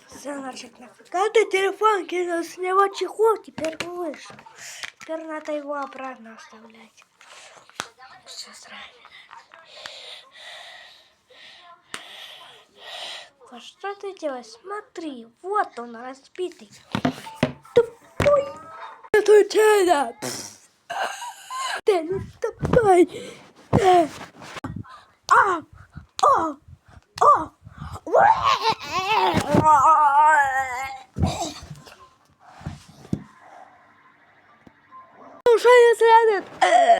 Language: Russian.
Сыночек, нафига ты телефон кинул, с него чехол теперь вышел. Теперь надо его обратно оставлять. Все странно. Вот что ты делаешь? Смотри, вот он разбитый. Тупой. Случайно. Ты не тупой. Уже не следует.